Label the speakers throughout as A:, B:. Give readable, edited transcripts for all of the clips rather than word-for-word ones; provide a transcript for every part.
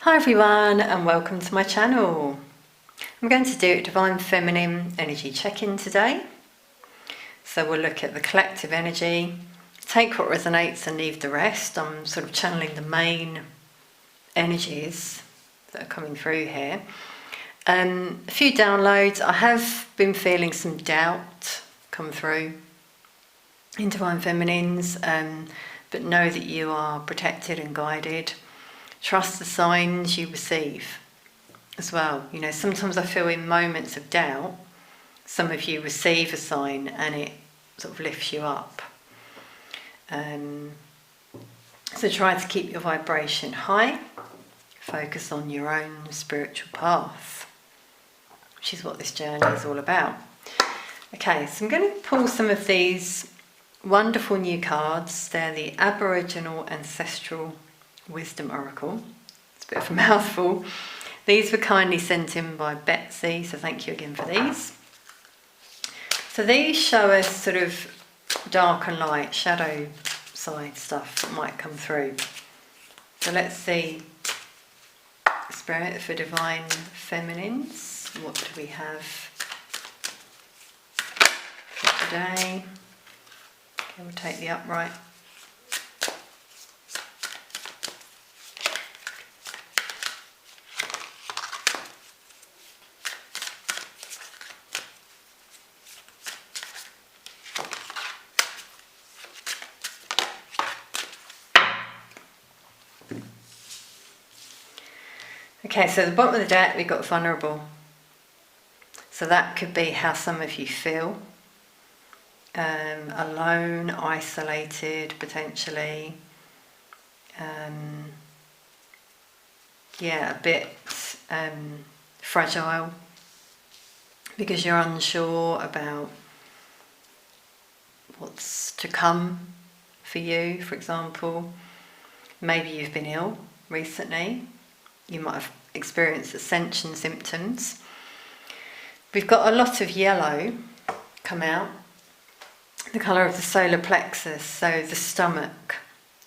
A: Hi everyone and welcome to my channel. I'm going to do a Divine Feminine energy check-in today. So we'll look at the collective energy, take what resonates and leave the rest. I'm sort of channeling the main energies that are coming through here. A few downloads. I have been feeling some doubt come through in Divine Feminines, but know that you are protected and guided. Trust the signs you receive as well. You know, sometimes I feel in moments of doubt, some of you receive a sign and it sort of lifts you up. So try to keep your vibration high. Focus on your own spiritual path, which is what this journey is all about. Okay, so I'm going to pull some of these wonderful new cards. They're the Aboriginal Ancestral Wisdom Oracle. It's a bit of a mouthful. These were kindly sent in by Beth, so thank you again for these. So these show us sort of dark and light, shadow side stuff that might come through. So let's see, Spirit for Divine Feminines. What do we have for today? Okay, we'll take the upright. Okay, so at the bottom of the deck we've got vulnerable. So that could be how some of you feel. Alone, isolated, potentially. A bit fragile because you're unsure about what's to come for you, for example. Maybe you've been ill recently. You might have experienced ascension symptoms. We've got a lot of yellow come out, the colour of the solar plexus, so the stomach.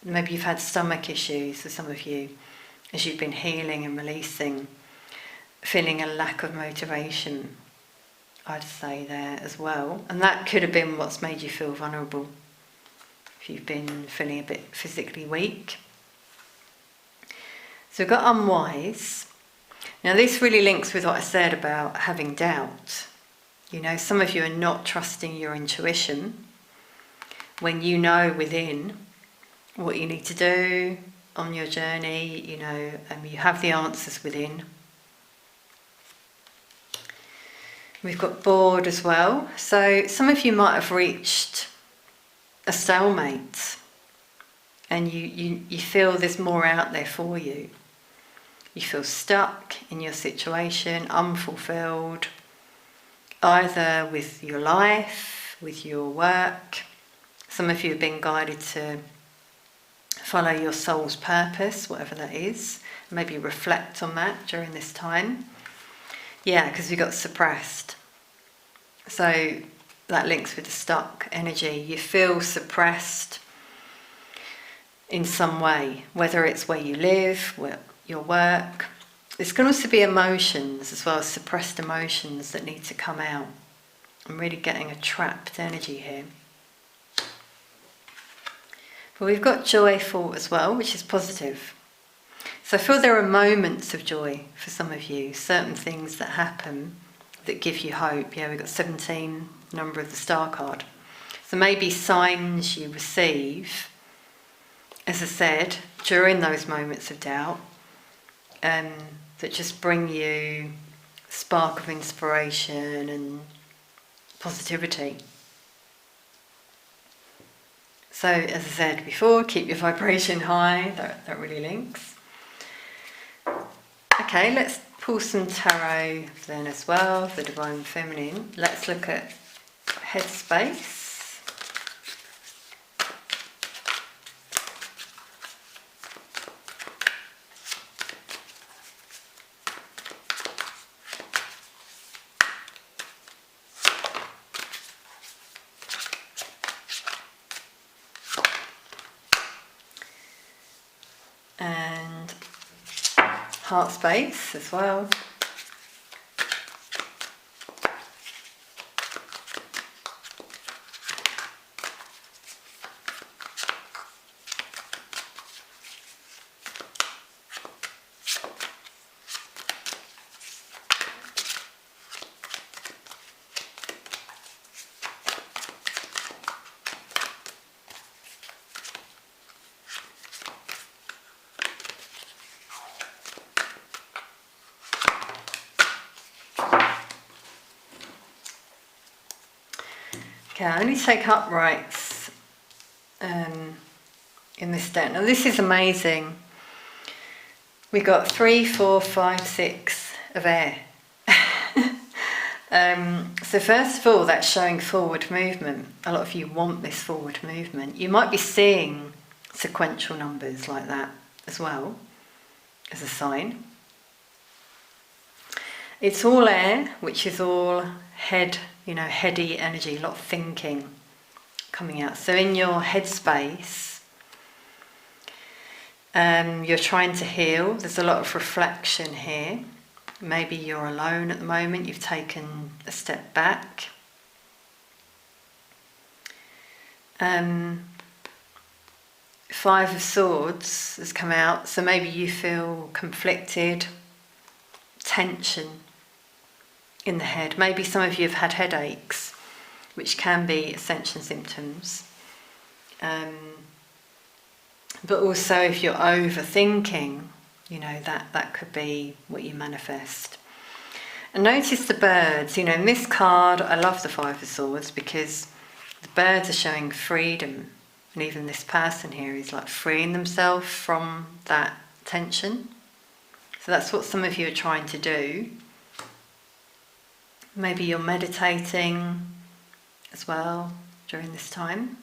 A: Maybe you've had stomach issues for some of you as you've been healing and releasing, feeling a lack of motivation, I'd say there as well. And that could have been what's made you feel vulnerable, if you've been feeling a bit physically weak. So we've got unwise. Now this really links with what I said about having doubt. You know, some of you are not trusting your intuition when you know within what you need to do on your journey, you know, you have the answers within. We've got bored as well. So some of you might have reached a stalemate and you feel there's more out there for you. You feel stuck in your situation, unfulfilled, either with your life, with your work. Some of you have been guided to follow your soul's purpose, whatever that is. Maybe reflect on that during this time. Yeah, because we got suppressed. So that links with the stuck energy. You feel suppressed in some way, whether it's where you live, your work. This can also be emotions as well, suppressed emotions that need to come out. I'm really getting a trapped energy here. But we've got joyful as well, which is positive. So I feel there are moments of joy for some of you, certain things that happen that give you hope. Yeah, we've got 17, number of the star card. So maybe signs you receive, as I said, during those moments of doubt, that just bring you a spark of inspiration and positivity. So, as I said before, keep your vibration high. That really links. Okay, let's pull some tarot then as well, the Divine Feminine. Let's look at headspace. And heart space as well. Okay, I only take uprights in this deck. Now this is amazing. We got 3, 4, 5, 6 of air. So first of all, that's showing forward movement. A lot of you want this forward movement. You might be seeing sequential numbers like that as well as a sign. It's all air, which is all head, heady energy, a lot of thinking coming out. So in your headspace, you're trying to heal. There's a lot of reflection here. Maybe you're alone at the moment, you've taken a step back. 5 of Swords has come out, so maybe you feel conflicted, tension in the head. Maybe some of you have had headaches, which can be ascension symptoms. But also if you're overthinking, that could be what you manifest. And notice the birds. In this card, I love the 5 of Swords because the birds are showing freedom. And even this person here is like freeing themselves from that tension. So that's what some of you are trying to do. Maybe you're meditating as well during this time.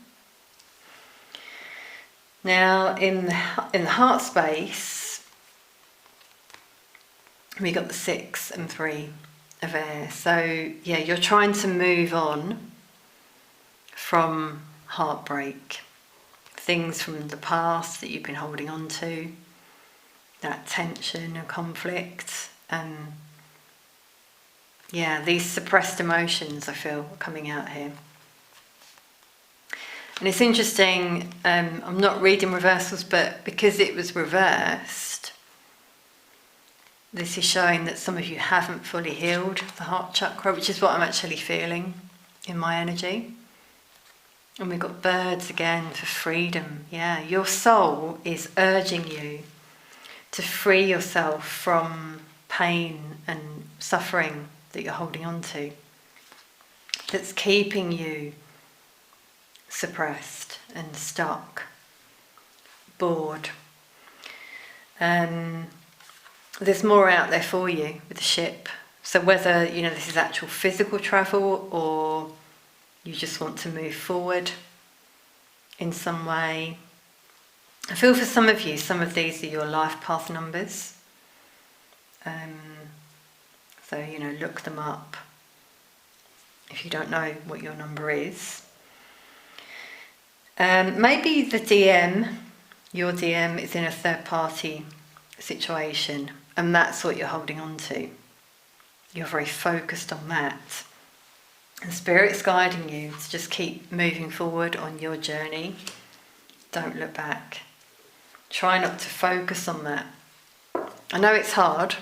A: Now in the heart space, we got the 6 and 3 of air. So yeah, you're trying to move on from heartbreak, things from the past that you've been holding on to, that tension and conflict, and these suppressed emotions I feel are coming out here. And it's interesting, I'm not reading reversals, but because it was reversed, this is showing that some of you haven't fully healed the heart chakra, which is what I'm actually feeling in my energy. And we've got birds again for freedom. Yeah, your soul is urging you to free yourself from pain and suffering that you're holding on to, that's keeping you suppressed and stuck, bored. There's more out there for you with the ship. So whether this is actual physical travel or you just want to move forward in some way. I feel for some of you, some of these are your life path numbers. So look them up if you don't know what your number is. Maybe the DM, your DM is in a third party situation and that's what you're holding on to. You're very focused on that. And Spirit's guiding you to just keep moving forward on your journey. Don't look back. Try not to focus on that. I know it's hard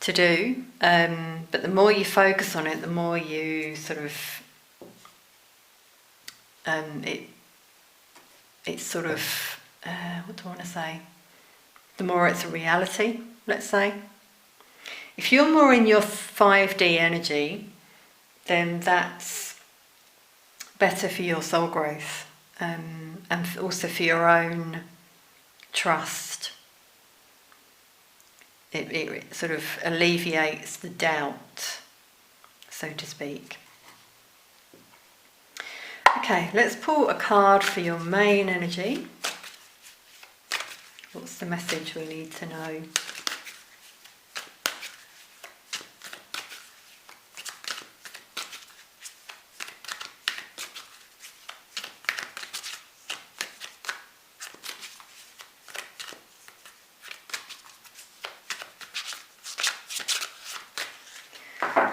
A: to do, but the more you focus on it, the more you sort of it's sort of what do I want to say? The more it's a reality, let's say. If you're more in your 5D energy, then that's better for your soul growth, and also for your own trust. It sort of alleviates the doubt, so to speak. Okay, let's pull a card for your main energy. What's the message we need to know?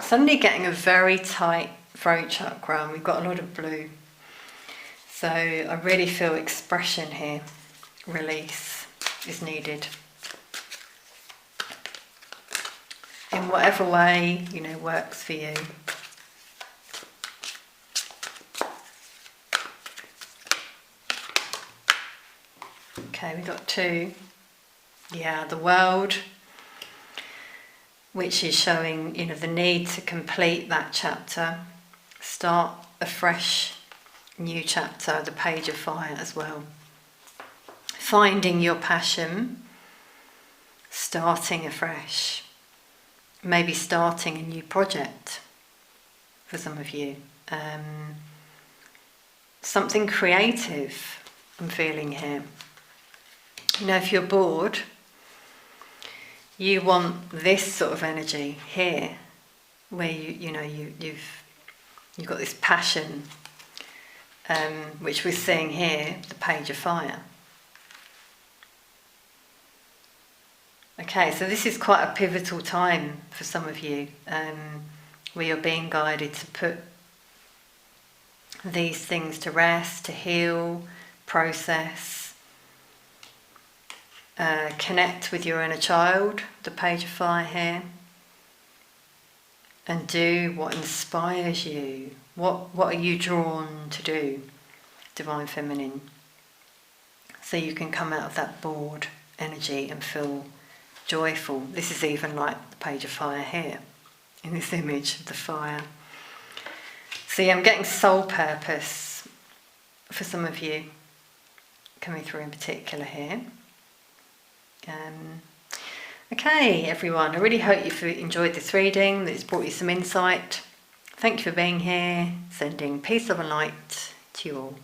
A: suddenly getting a very tight throat chakra, and we've got a lot of blue. So I really feel expression here, release is needed. In whatever way, works for you. Okay, we got 2. Yeah, the world, which is showing, the need to complete that chapter, start a fresh, new chapter, the page of fire as well. Finding your passion, starting afresh, maybe starting a new project for some of you. Something creative I'm feeling here. If you're bored, you want this sort of energy here, where you've got this passion, which we're seeing here, the page of fire. Okay, so this is quite a pivotal time for some of you, where you're being guided to put these things to rest, to heal, process. Connect with your inner child, the page of fire here, and do what inspires you. What are you drawn to do, Divine Feminine? So you can come out of that bored energy and feel joyful. This is even like the page of fire here, in this image of the fire. See, I'm getting soul purpose for some of you, coming through in particular here. Okay, everyone, I really hope you've enjoyed this reading, that it's brought you some insight. Thank you for being here. Sending peace, love and light to you all.